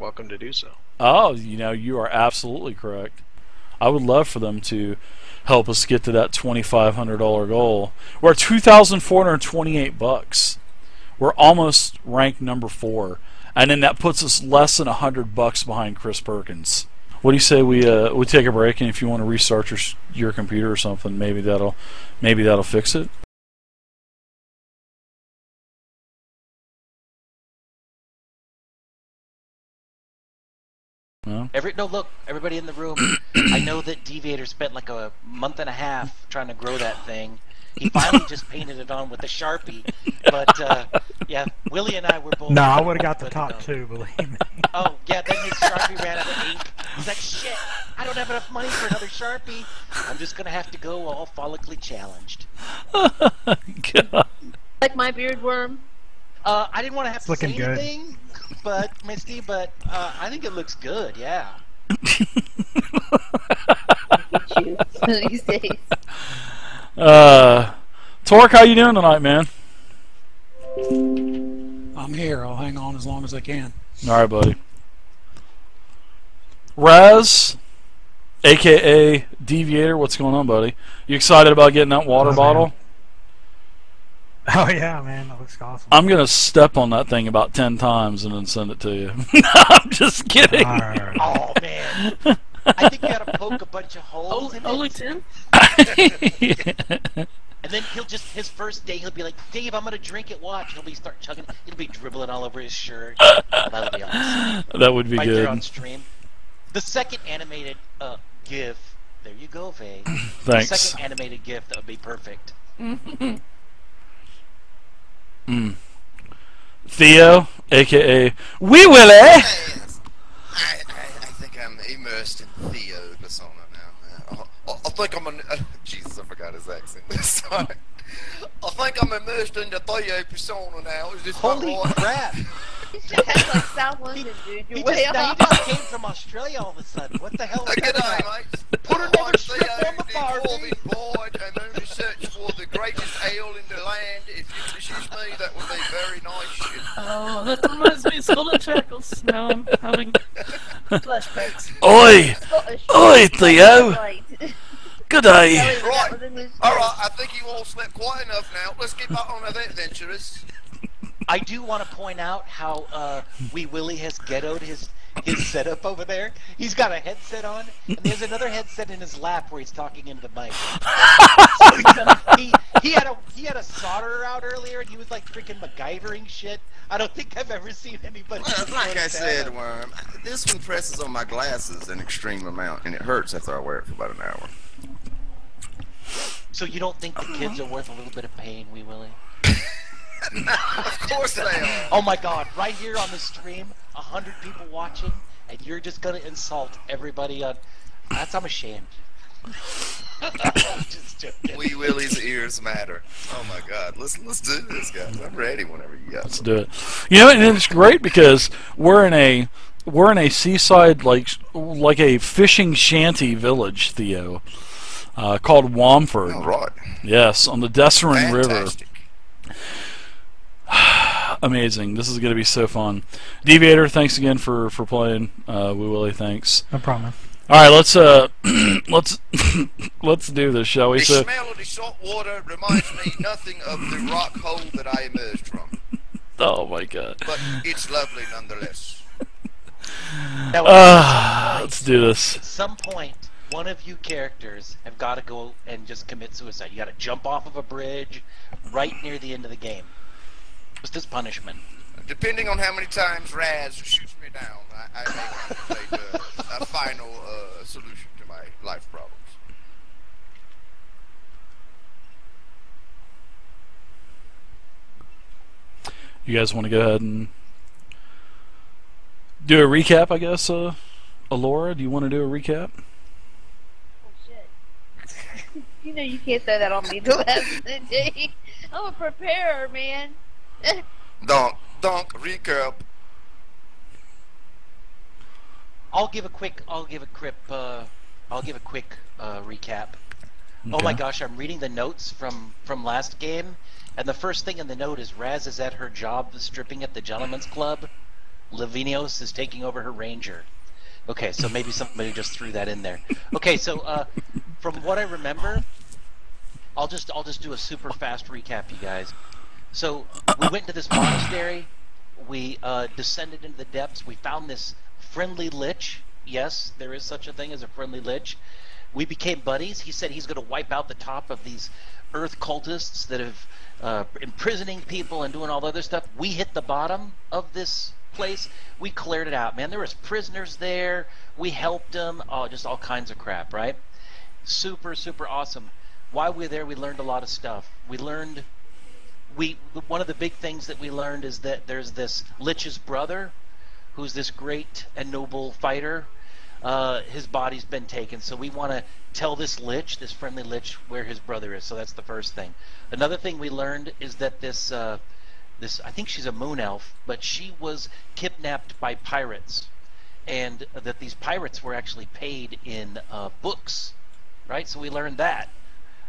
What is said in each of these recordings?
welcome to do so. Oh, you are absolutely correct. I would love for them to help us get to that $2,500 goal. We're at $2,428. We're almost ranked number 4, and then that puts us less than $100 behind Chris Perkins. What do you say we take a break, and if you want to restart your computer or something, maybe that'll fix it. No? Look, everybody in the room, I know that Deviator spent like a month and a half trying to grow that thing. He finally just painted it on with a Sharpie. But, yeah, Willie and I were both... No, I would have got the top 2, believe me. Oh, yeah, then his Sharpie ran out of ink. He's like, shit, I don't have enough money for another Sharpie. I'm just going to have to go all follically challenged. God. Like my beard worm? I didn't want to have to say good. anything, Misty, but I think it looks good, yeah. You these days. Torque, how you doing tonight, man? I'm here. I'll hang on as long as I can. All right, buddy. Raz, aka Deviator, what's going on, buddy? You excited about getting that water bottle? Man. Oh yeah, man, that looks awesome. I'm gonna step on that thing about 10 times and then send it to you. I'm just kidding. Right. Oh man, I think you gotta poke a bunch of holes in Only it. 10? And then his first day, he'll be like, Dave, I'm gonna drink it, watch. He'll start chugging, he'll be dribbling all over his shirt. Oh, that'll be awesome. That would be right good. There on stream. The second animated GIF, there you go, Faye. Thanks. The second animated GIF, that would be perfect. Theo, aka Wee Willie. Yes. I think I'm immersed in Theo persona now. I think I'm Jesus, I forgot his accent. Sorry. I think I'm immersed in the Theo persona now. Is this Holy not right? crap! That's like South London, dude. You're He way just off. came from Australia all of a sudden. What the hell is Good that? day, mate. Put another strip on the bar, Before dude. this void and only search for the greatest ale in the land. If you excuse me, that would be very nice. Oh, that reminds me of Skull and Shackles. Now I'm having flashbacks. Oi, Scottish. oi, Theo. Right. Good day. Right. Alright, I think you all slept quite enough now. Let's get back on the adventurers. I do want to point out how Wee Willie has ghettoed his setup over there. He's got a headset on, and there's another headset in his lap where he's talking into the mic. he had a solderer out earlier, and he was like freaking MacGyvering shit. I don't think I've ever seen anybody. Well, like I said, Worm, this one presses on my glasses an extreme amount, and it hurts after I wear it for about an hour. So you don't think the kids are worth a little bit of pain, Wee Willie? No, of course they are. Oh my God! Right here on the stream, 100 people watching, and you're just gonna insult everybody on. I'm ashamed. I'm just joking. Wee Willie's ears matter. Oh my God, let's do this, guys. I'm ready whenever you guys. Let's do it. And it's great because we're in a seaside like a fishing shanty village, Theo, called Womford. All right. Yes, on the Desserin River. Fantastic. Amazing. This is going to be so fun. Deviator, thanks again for playing. Wee Willie, thanks. No problem. All right, let's do this, shall we? The So, smell of the salt water reminds me nothing of the rock hole that I emerged from, oh my God. but it's lovely nonetheless. Now, Let's do this. at some point, one of you characters have got to go and just commit suicide. You got to jump off of a bridge right near the end of the game. What's this punishment? Depending on how many times Raz shoots me down, I may contemplate a final solution to my life problems. You guys want to go ahead and do a recap, I guess? Alora, do you want to do a recap? Oh, shit. You know you can't throw that on me the last of the day. I'm a preparer, man. Donk, recap. I'll give a quick recap. Oh my gosh, I'm reading the notes from last game, and the first thing in the note is Raz is at her job stripping at the Gentleman's Club. Lavinios is taking over her ranger. Okay, so maybe somebody just threw that in there. Okay, so from what I remember, I'll just do a super fast recap, you guys. So we went to this monastery. We descended into the depths. We found this friendly lich. Yes, there is such a thing as a friendly lich. We became buddies. He said he's going to wipe out the top of these earth cultists that have imprisoning people and doing all the other stuff. We hit the bottom of this place. We cleared it out, man. There was prisoners there. We helped them. Oh, just all kinds of crap, right? Super, super awesome. While we were there, we learned a lot of stuff. One of the big things that we learned is that there's this Lich's brother, who's this great and noble fighter. His body's been taken, so we want to tell this Lich, this friendly Lich, where his brother is. So that's the first thing. Another thing we learned is that this I think she's a moon elf, but she was kidnapped by pirates, and that these pirates were actually paid in books, right? So we learned that.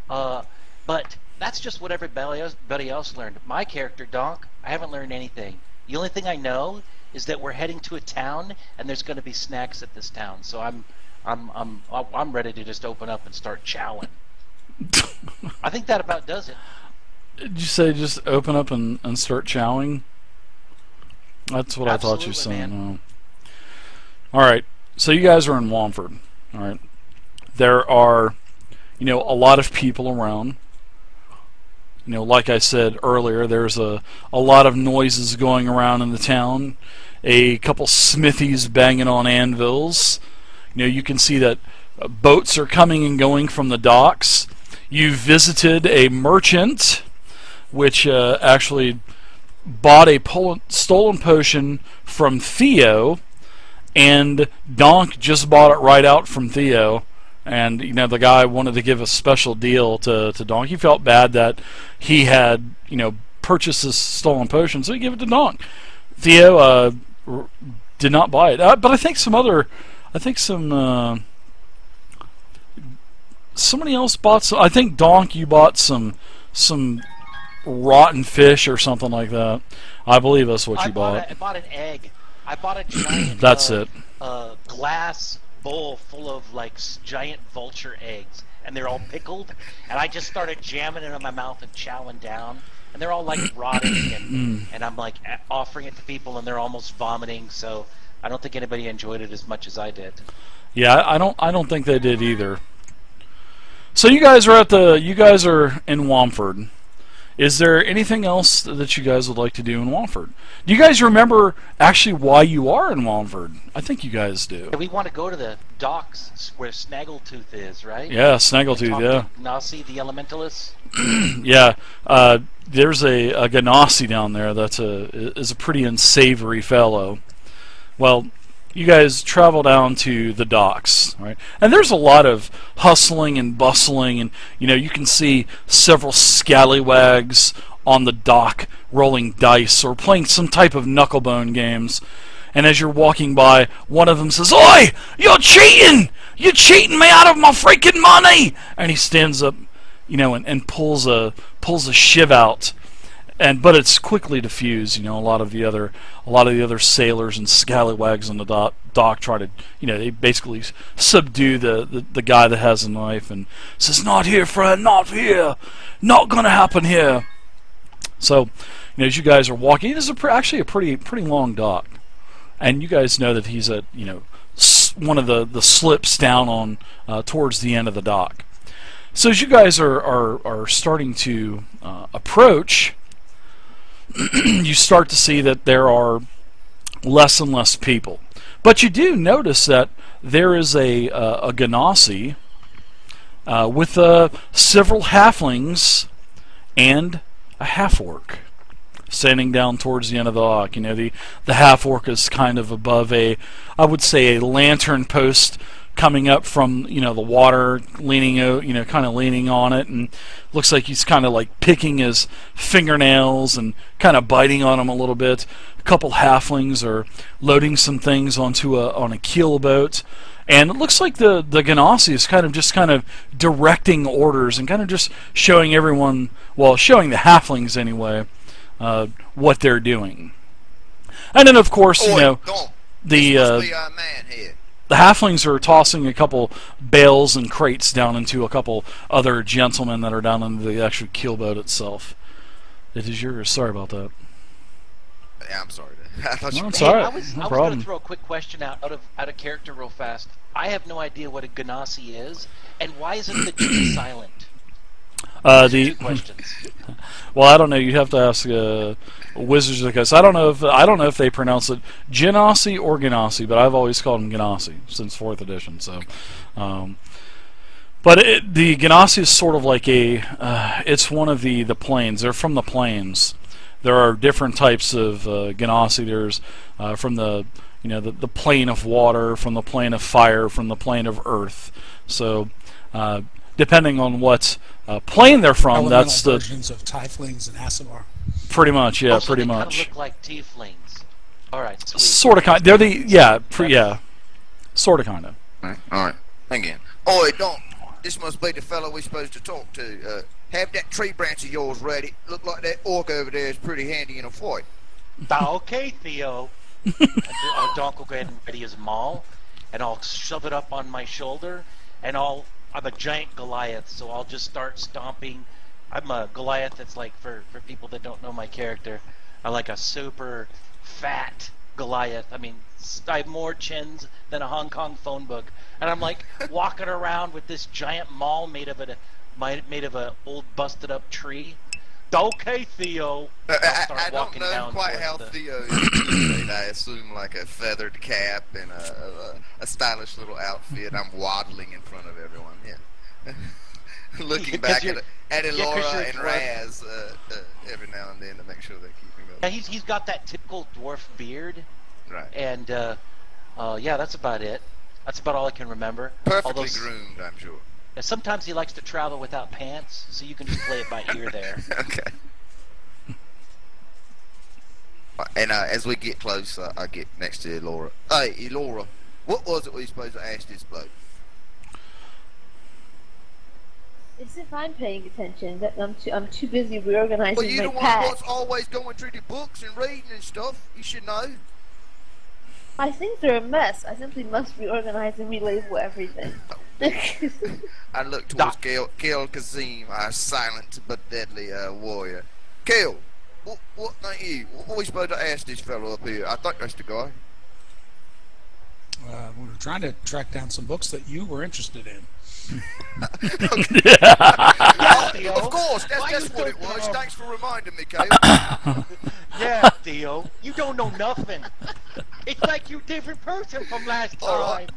But that's just what everybody else learned. My character, Donk, I haven't learned anything. The only thing I know is that we're heading to a town, and there's going to be snacks at this town. So I'm ready to just open up and start chowing. I think that about does it. Did you say just open up and start chowing? That's what I thought you said. No. All right, so you guys are in Womford. All right, there are, a lot of people around. Like I said earlier, there's a lot of noises going around in the town. A couple smithies banging on anvils. You can see that boats are coming and going from the docks. You visited a merchant, which actually bought a stolen potion from Theo, and Donk just bought it right out from Theo. And the guy wanted to give a special deal to Donk. He felt bad that he had purchased this stolen potion, so he gave it to Donk. Theo did not buy it, but I think somebody else bought some. I think Donk, you bought some rotten fish or something like that. I believe that's what you bought. I bought an egg. I bought a giant. That's it. Glass bowl full of giant vulture eggs, and they're all pickled, and I just started jamming it in my mouth and chowing down, and they're all rotting, and I'm offering it to people, and they're almost vomiting. So I don't think anybody enjoyed it as much as I did. Yeah, I don't think they did either. So you guys are in Womford. Is there anything else that you guys would like to do in Womford? Do you guys remember actually why you are in Womford? I think you guys do. We want to go to the docks where Snaggletooth is, right? Yeah, Snaggletooth, yeah. Nasi, the Elementalist. Yeah, there's a Ganassi down there that's is a pretty unsavory fellow. Well, you guys travel down to the docks, right? And there's a lot of hustling and bustling, and you can see several scallywags on the dock rolling dice or playing some type of knucklebone games. And as you're walking by, one of them says, "Oi, you're cheating! You're cheating me out of my freaking money!" And he stands up, and pulls a shiv out. But it's quickly diffused. A lot of the other sailors and scallywags on the dock try to, they basically subdue the guy that has a knife and says, "Not here, friend, not here, not gonna happen here." So, as you guys are walking, it is actually a pretty long dock, and you guys know that he's at one of the slips down on towards the end of the dock. So as you guys are starting to approach, you start to see that there are less and less people. But you do notice that there is a Ganassi with several halflings and a half-orc standing down towards the end of the dock. The half-orc is kind of above I would say, a lantern post coming up from the water, leaning out, kind of leaning on it, and looks like he's kind of picking his fingernails and kind of biting on them a little bit. A couple halflings are loading some things onto a keel boat, and it looks like the Ganassi is kind of directing orders and kind of just showing everyone, well, showing the halflings anyway, what they're doing. And then, of course, you Oi, know, don't. the This must be our man here. the halflings are tossing a couple bales and crates down into a couple other gentlemen that are down in the actual keelboat itself. It is yours. Sorry about that. Yeah, I'm sorry. I thought No, you it's Hey, all right. I was No going problem. to throw a quick question out of character real fast. I have no idea what a ganassi is, and why isn't the G silent? Two The questions. well, I don't know. You have to ask Wizards because I don't know if they pronounce it Genasi or Ganassi, but I've always called them Ganassi since 4th edition. So, but the Ganassi is sort of like it's one of the planes. They're from the plains. There are different types of Ganassi. There's from the the plane of water, from the plane of fire, from the plane of earth. So depending on what plane they're from, Elemental that's the versions of Tieflings and Aasimar. pretty much, yeah, Also, pretty they much. Kind of look like tieflings. All right, sweet. Sort of kind. They're the yeah, sort of kind of. All right. Again. Oi, don't. This must be the fellow we're supposed to talk to. Have that tree branch of yours ready. Look like that orc over there is pretty handy in a fight. Okay, Theo. Donk will go ahead and ready his maul, and I'll shove it up on my shoulder, and I'm a giant Goliath, so I'll just start stomping. I'm a Goliath that's like, for people that don't know my character, I'm like a super fat Goliath. I mean, I have more chins than a Hong Kong phone book, and I'm like walking around with this giant maul made of a old busted up tree. Okay, Theo. I'll I start don't walking know down quite how towards the- Theo is. I assume like a feathered cap and a stylish little outfit. I'm waddling in front of everyone. Yeah. Looking back at yeah, 'cause you're Elora a and dwarf. Raz every now and then to make sure they're keeping Yeah, up. he's got that typical dwarf beard, Right. and yeah, that's about it. That's about all I can remember. Perfectly Although groomed, I'm sure. sometimes he likes to travel without pants, so you can just play it by ear there. Okay. And as we get close, I get next to Elora. Hey, Elora, what was it we supposed to ask this bloke? As if I'm paying attention, but I'm too busy reorganizing Well, you're my the one pack. that's always going through the books and reading and stuff. You should know. My things are a mess. I simply must reorganize and relabel everything. I look towards Kel Kazim, our silent but deadly warrior. Kel, what ain't you? What are we supposed to ask this fellow up here? I think that's the guy. We were trying to track down some books that you were interested in. Theo. Of course, Why that's you what it so was. dumb? Thanks for reminding me, Kel. Yeah, Theo, you don't know nothing. It's like you different person from last All right.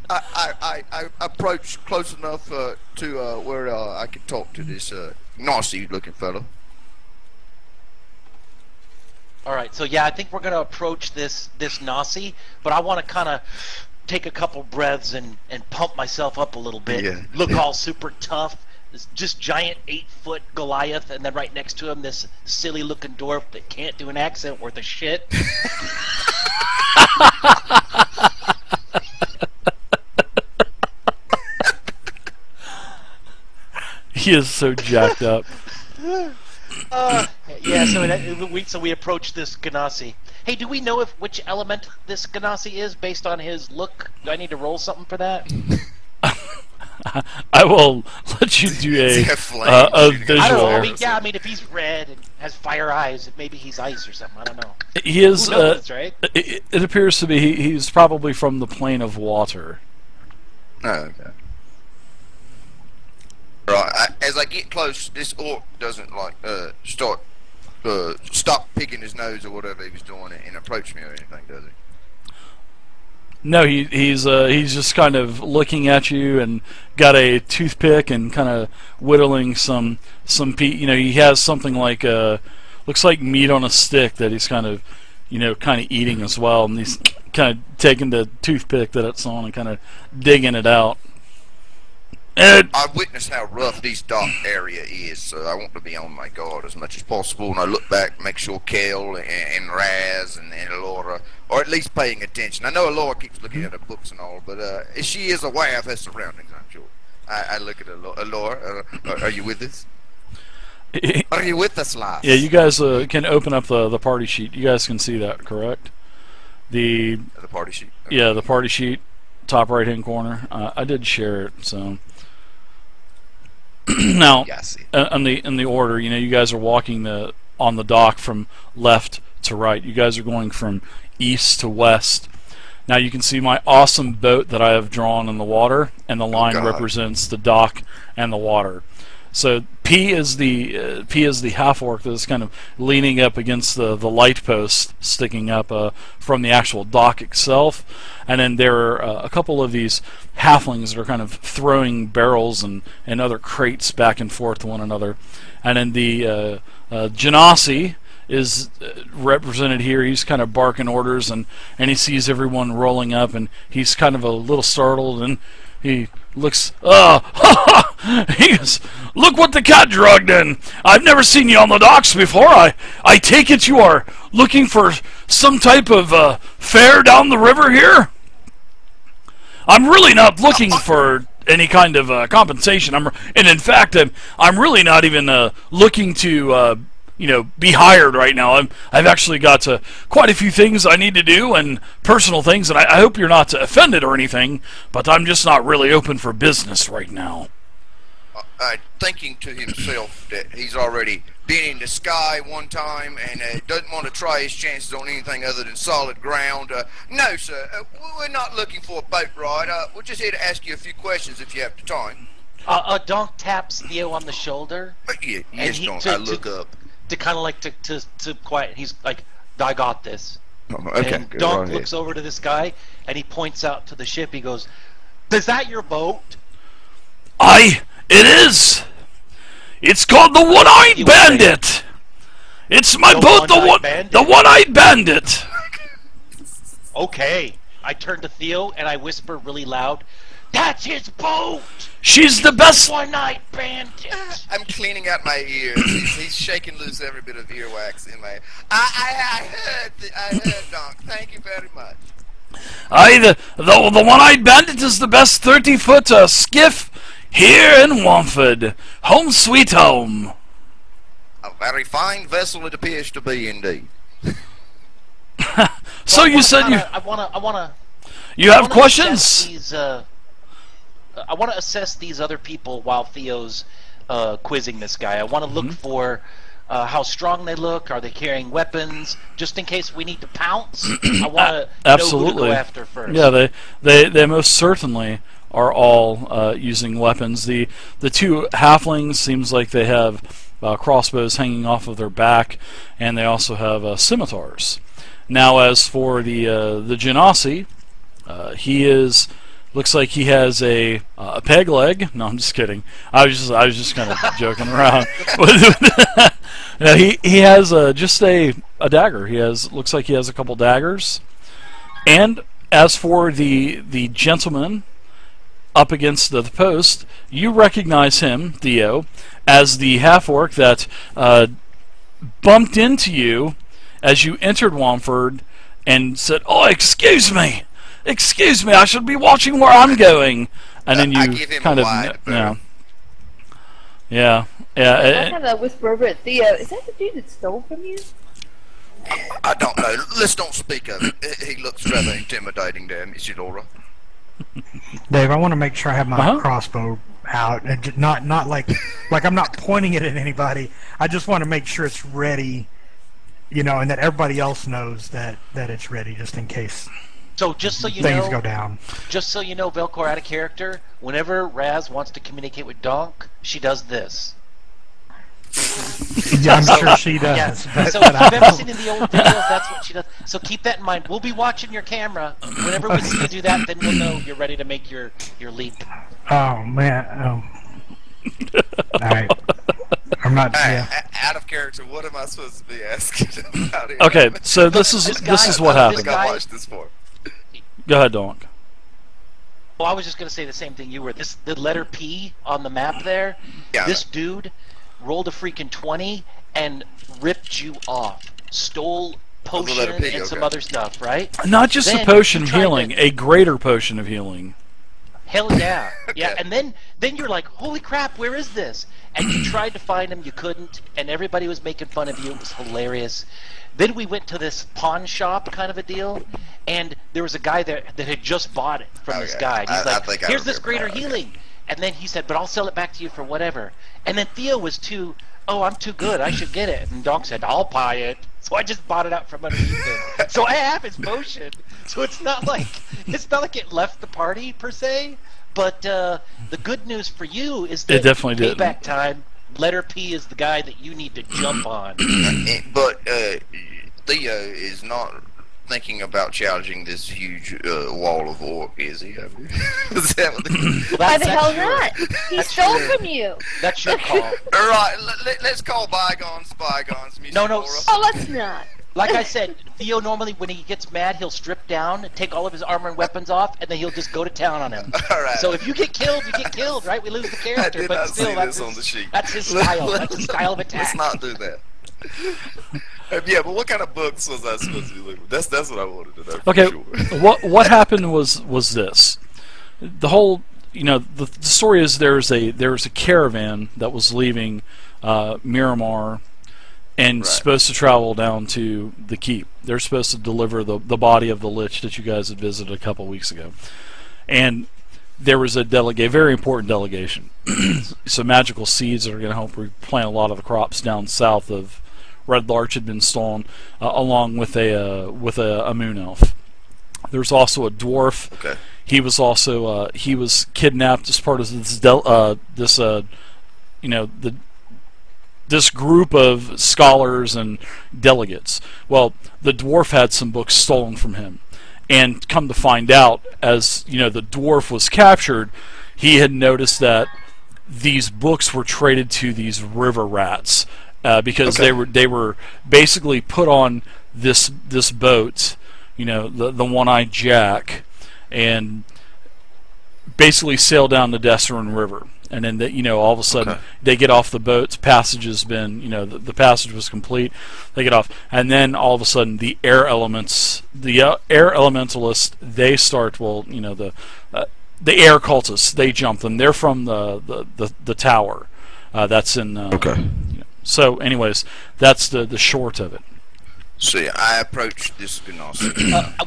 time. I approached close enough to where I could talk to this nasty-looking fellow. All right, so yeah, I think we're gonna approach this Nasi, but I want to kind of take a couple breaths and pump myself up a little bit. Yeah. Look all super tough. This just giant 8-foot Goliath, and then right next to him, this silly-looking dwarf that can't do an accent worth a shit. He is so jacked up. Yeah, so we approach this Ganassi. Hey, do we know which element this Ganassi is based on his look? Do I need to roll something for that? I will let you do a flame shooting I don't know. visual. I mean, if he's red and has fire eyes, maybe he's ice or something. I don't know. He is. Who knows, right? It appears to be he's probably from the plane of water. Oh, okay. Right, as I get close, this orc doesn't like stop picking his nose or whatever he was doing and approach me or anything, does he? No, he's just kind of looking at you and got a toothpick and kind of whittling some he has something like looks like meat on a stick that he's kind of eating as well, and he's kind of taking the toothpick that it's on and kind of digging it out. I've witnessed how rough this dark area is, so I want to be on my guard as much as possible. And I look back, make sure Kel and Raz and Elora are at least paying attention. I know Elora keeps looking at her books and all, but she is aware of her surroundings, I'm sure. I look at Elora. Are you with us? Are you with us, lads? Yeah, you guys can open up the party sheet. You guys can see that, correct? The party sheet. Okay. Yeah, the party sheet, top right hand corner. I did share it, so now Yeah, I see. in the order, you guys are walking on the dock from left to right. You guys are going from east to west. Now you can see my awesome boat that I have drawn in the water, and the line represents the dock and the water. So P is the half orc that is kind of leaning up against the light post sticking up from the actual dock itself, and then there are a couple of these halflings that are kind of throwing barrels and other crates back and forth to one another, and then the genasi is represented here. He's kind of barking orders, and he sees everyone rolling up, and he's kind of a little startled, and he looks, he goes, "Look what the cat drugged in. I've never seen you on the docks before. I take it you are looking for some type of fare down the river here?" "I'm really not looking for any kind of compensation. And in fact, I'm really not even looking to be hired right now. I've actually got quite a few things I need to do, and personal things, and I hope you're not offended or anything, but I'm just not really open for business right now." Thinking to himself that he's already been in the sky one time and doesn't want to try his chances on anything other than solid ground. No, sir, we're not looking for a boat ride. We're just here to ask you a few questions if you have the time. Donk taps Theo on the shoulder. Yes, Donk, I look up. To kind of like to quiet. He's like, "I got this." Okay, and good. Donk looks over to this guy and he points out to the ship. He goes, "Is that your boat?" It is. It's called the One-Eyed Bandit. It's my boat, the One-Eyed Bandit. Okay. I turn to Theo and I whisper really loud, "That's his boat! She's the best." One-Eyed Bandit." I'm cleaning out my ears. He's shaking loose every bit of earwax in my. I heard, Donk. Thank you very much. The One-Eyed Bandit is the best 30-foot skiff here in Womford. Home sweet home. A very fine vessel it appears to be, indeed. So you said you. I wanna. You have questions? I want to assess these other people while Theo's quizzing this guy. I want to look for how strong they look. Are they carrying weapons? Just in case we need to pounce, I want to know who to go after first. Yeah, they most certainly are all using weapons. The two halflings seems like they have crossbows hanging off of their back, and they also have scimitars. Now, as for the genasi, he looks like he has a peg leg. No, I'm just kidding. I was just kind of joking around. He has just a dagger. Looks like he has a couple daggers. And as for the gentleman up against the post, you recognize him, Theo, as the half-orc that bumped into you as you entered Womford and said, "Oh, excuse me, I should be watching where I'm going." And then you kind of, yeah. I kind of whisper over at Theo, "Is that the dude that stole from you?" I don't know. Let's don't speak of it. He looks rather intimidating there, Miss Laura. Dave, I want to make sure I have my crossbow out, and not like I'm not pointing it at anybody. I just want to make sure it's ready, and that everybody else knows that it's ready, just in case. So just so you things go down. Just so you know, Velcor out of character. Whenever Raz wants to communicate with Donk, she does this. Yeah, I'm sure she does. Yeah. So if you've ever seen in the old videos, that's what she does. So keep that in mind. We'll be watching your camera. Whenever we see you do that, then we'll know you're ready to make your leap. Oh man. All right. I'm not. Out of character. What am I supposed to be asking about here? Okay, so this is what happened. I think I watched this for. Go ahead, Donk. Well, I was just gonna say the same thing you were. The letter P on the map there. Yeah. This dude rolled a freaking 20 and ripped you off. Stole potion and some other stuff, right? Not just then a potion of healing, a greater potion of healing. Hell yeah, yeah. And then you're like, holy crap, where is this? And you tried to find him, you couldn't, and everybody was making fun of you. It was hilarious. Then we went to this pawn shop kind of a deal, and there was a guy there that had just bought it from this guy. And he's like, here's this greater healing. And then he said, but I'll sell it back to you for whatever. And then Theo was I'm too good, I should get it. And Donk said, I'll buy it. So I just bought it out from underneath him. So I have his potion. So it's not like it left the party per se. But the good news for you is that it definitely did. Payback time, letter P is the guy that you need to jump on. But Theo is not thinking about challenging this huge wall of orc, is he? Is that what Why the hell not? He stole from you. That's your call. All right, let's call bygones bygones. No. Oh, let's not. Like I said, Theo normally, when he gets mad, he'll strip down, take all of his armor and weapons off, and then he'll just go to town on him. All right. So if you get killed, you get killed, right? We lose the character, I did but not still, see that's this on the sheet. That's his style. That's his style of attack. Let's not do that. Yeah, but what kind of books was I supposed to be looking for? That's what I wanted to know. Okay, sure. what happened was this. The whole, the story is there was a caravan that was leaving Miramar and supposed to travel down to the keep. They're supposed to deliver the body of the Lich that you guys had visited a couple weeks ago. And there was a very important delegation. Some magical seeds that are going to help replant a lot of the crops down south of Red Larch had been stolen, along with a moon elf. There's also a dwarf. Okay. He was also he was kidnapped as part of this group of scholars and delegates. Well, the dwarf had some books stolen from him, and come to find out, as the dwarf was captured, he had noticed that these books were traded to these river rats because they were basically put on this boat, the One-Eyed Jack, and basically sail down the Desserin River. And then all of a sudden they get off the boats. Passage has been, the passage was complete. They get off, and then all of a sudden the air elementalists, they start. Well, the air cultists, they jump them. They're from the tower. That's in. So, anyways, that's the short of it. See, I approached this Gnostic.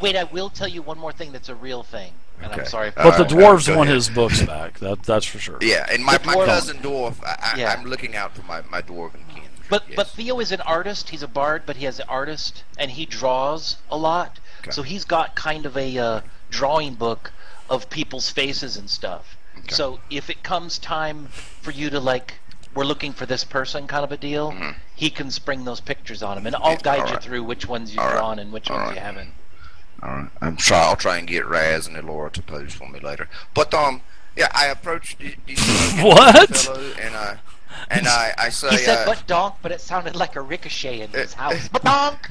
Wait, I will tell you one more thing that's a real thing. And I'm sorry. But the dwarves want his books back. That's for sure. Yeah, and my cousin dwarf, I'm looking out for my dwarven kin. But Theo is an artist. He's a bard, but he has an artist, and he draws a lot. Okay. So he's got kind of a drawing book of people's faces and stuff. Okay. So if it comes time for you to we're looking for this person kind of a deal, he can spring those pictures on him, and I'll guide you through which ones you've drawn and which ones you haven't. Alright, I'll try and get Raz and Elora to pose for me later. But I approached these what? fellow, and I say he said but donk, but it sounded like a ricochet in his house. But donk.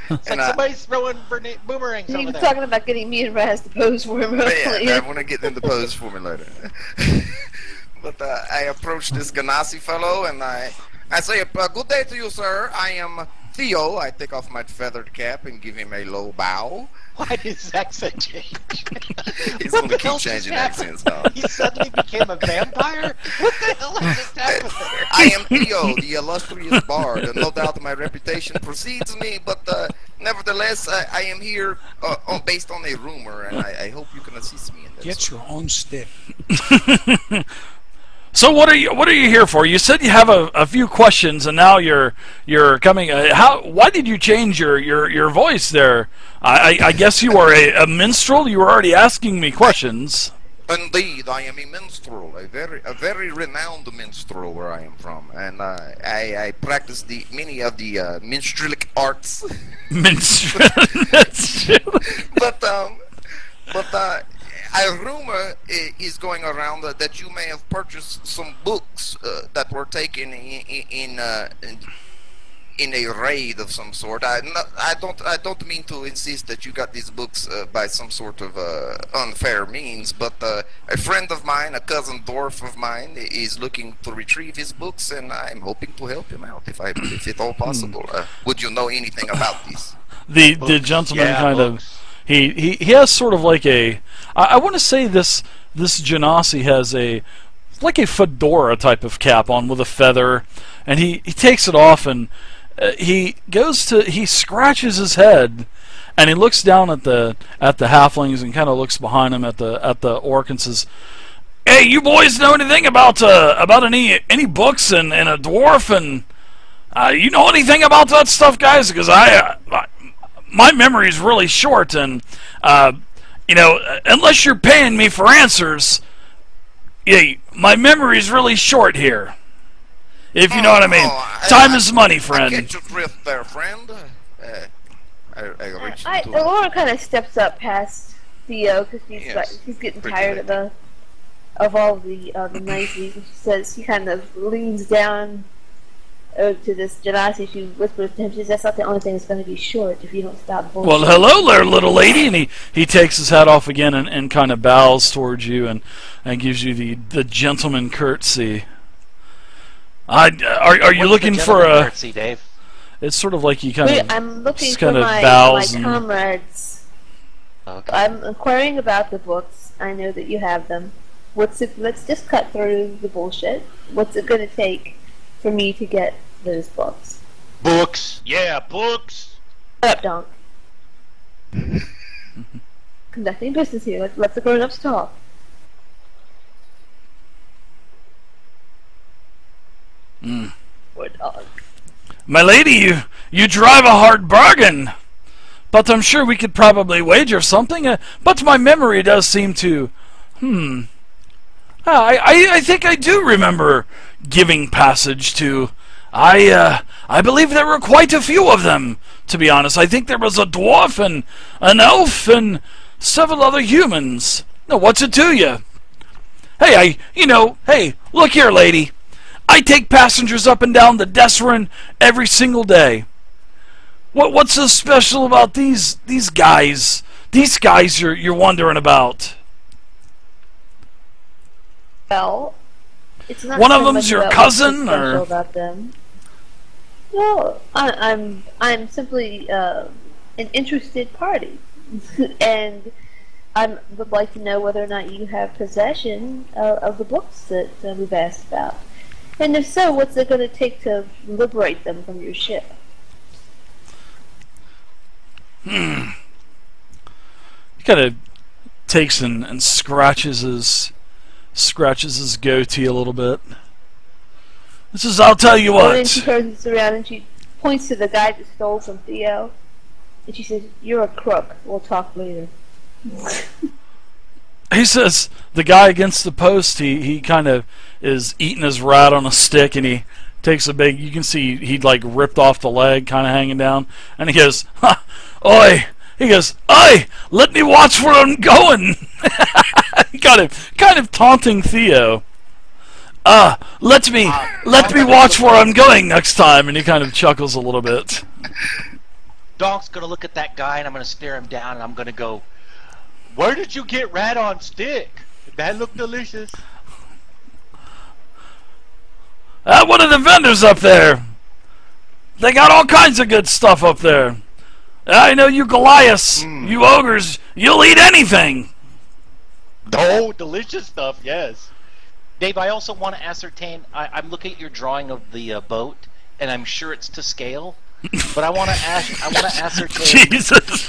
It's like somebody's throwing boomerangs over there. He was talking about getting me and Raz to pose for him. Yeah, I want to get them to pose for me later. But I approached this Ganassi fellow, and I say, good day to you, sir. I am Theo. I take off my feathered cap and give him a low bow. Why did his accent change? He's going to keep changing accents now. He suddenly became a vampire? What the hell has just happened there? I am Theo, the illustrious bard, and no doubt my reputation precedes me, but nevertheless, I am here based on a rumor, and I hope you can assist me in this. Get your own stick. So what are you here for? You said you have a few questions, and now you're coming. Why did you change your voice there? I guess you are a minstrel. You were already asking me questions. Indeed, I am a minstrel, a very renowned minstrel where I am from, and I practice many of the minstrelic arts. Minstrel. but a rumor is going around that you may have purchased some books that were taken in a raid of some sort. I don't mean to insist that you got these books by some sort of unfair means, but a friend of mine, a cousin dwarf of mine, is looking to retrieve his books, and I'm hoping to help him out if at all possible. Would you know anything about this? The gentleman kind of. He has sort of like I want to say this this Genasi has like a fedora type of cap on with a feather, and he takes it off and he scratches his head, and he looks down at the halflings and kind of looks behind him at the orc and says, "Hey, you boys know anything about any books and a dwarf and you know anything about that stuff, guys? Because my memory is really short, and you know, unless you're paying me for answers, yeah, my memory is really short here. If you know what I mean. Time is money, friend." I get your drift there, friend. Laura kind of steps up past Theo because she's getting tired of all the niceties. And she kind of leans down to this Genasi. She whispers to him, she says, "That's not the only thing that's going to be short if you don't stop bullshit." "Well, hello there, little lady," and he takes his hat off again and kind of bows towards you and gives you the gentleman curtsy. Are you looking for a curtsy, Dave? It's sort of like he kind of I'm looking kind for of my bows comrades. Okay. I'm inquiring about the books. I know that you have them. Let's just cut through the bullshit. What's it going to take for me to get those books? Books. Yeah, books. Shut up, Donk. Conducting business here. Let the grown-ups talk. Poor dog. "My lady, you drive a hard bargain, but I'm sure we could probably wager something. But my memory does seem to, I think I do remember giving passage to. I believe there were quite a few of them. To be honest, I think there was a dwarf and an elf and several other humans. Now, what's it to you? Hey, hey, look here, lady. I take passengers up and down the Desrin every single day. What's so special about these guys? These guys you're wondering about?" Well, it's not One so of them's much your about cousin, what's so special or about them. No, I'm simply an interested party, and I would like to know whether or not you have possession of the books that we've asked about. And if so, what's it going to take to liberate them from your ship? He kind of takes and scratches his goatee a little bit. This is, I'll tell you And then what. she turns around and she points to the guy that stole from Theo, and she says, "You're a crook. We'll talk later." He says, the guy against the post, he kind of is eating his rat on a stick, and he takes a big, you can see he'd like ripped off the leg, kind of hanging down, and he goes, "Ha, oi!" He goes, "Oi, let me watch where I'm going." He kind of taunting Theo. Let me watch where I'm going next time," and he kind of chuckles a little bit. Donk's gonna look at that guy and I'm gonna stare him down and I'm gonna go, "Where did you get rat on stick? That looked delicious." One of the vendors up there. They got all kinds of good stuff up there. I know you Goliaths, you ogres, you'll eat anything. Oh, delicious stuff, yes. Dave, I also want to ascertain, I'm looking at your drawing of the boat, and I'm sure it's to scale, but I want to ascertain... Jesus.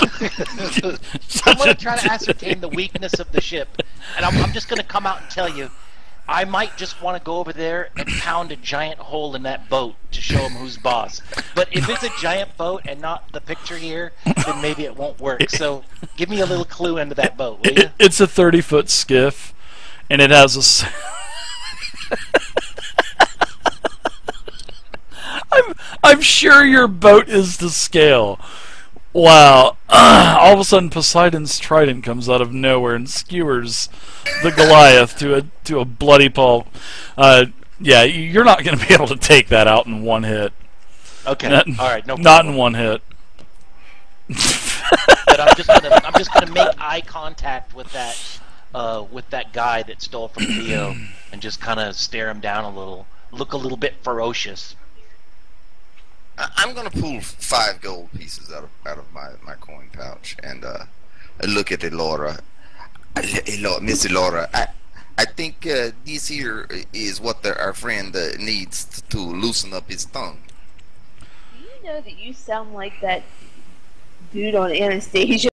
I want to try to ascertain the weakness of the ship, and I'm just going to come out and tell you, I might just want to go over there and pound a giant hole in that boat to show him who's boss. But if it's a giant boat and not the picture here, then maybe it won't work. So give me a little clue into that boat, will you? It's a 30-foot skiff, and it has a... I'm sure your boat is to scale. Wow. All of a sudden Poseidon's trident comes out of nowhere and skewers the Goliath to a bloody pulp. Yeah, you're not going to be able to take that out in one hit. Okay. All right. No problem. Not in one hit. But I'm just gonna make eye contact with that guy that stole from Theo and just kind of stare him down a little, look a little bit ferocious. I'm gonna pull 5 gold pieces out of my coin pouch and look at Elora. Hello, Miss Laura. I think this here is what our friend needs to loosen up his tongue. Do you know that you sound like that dude on Anastasia?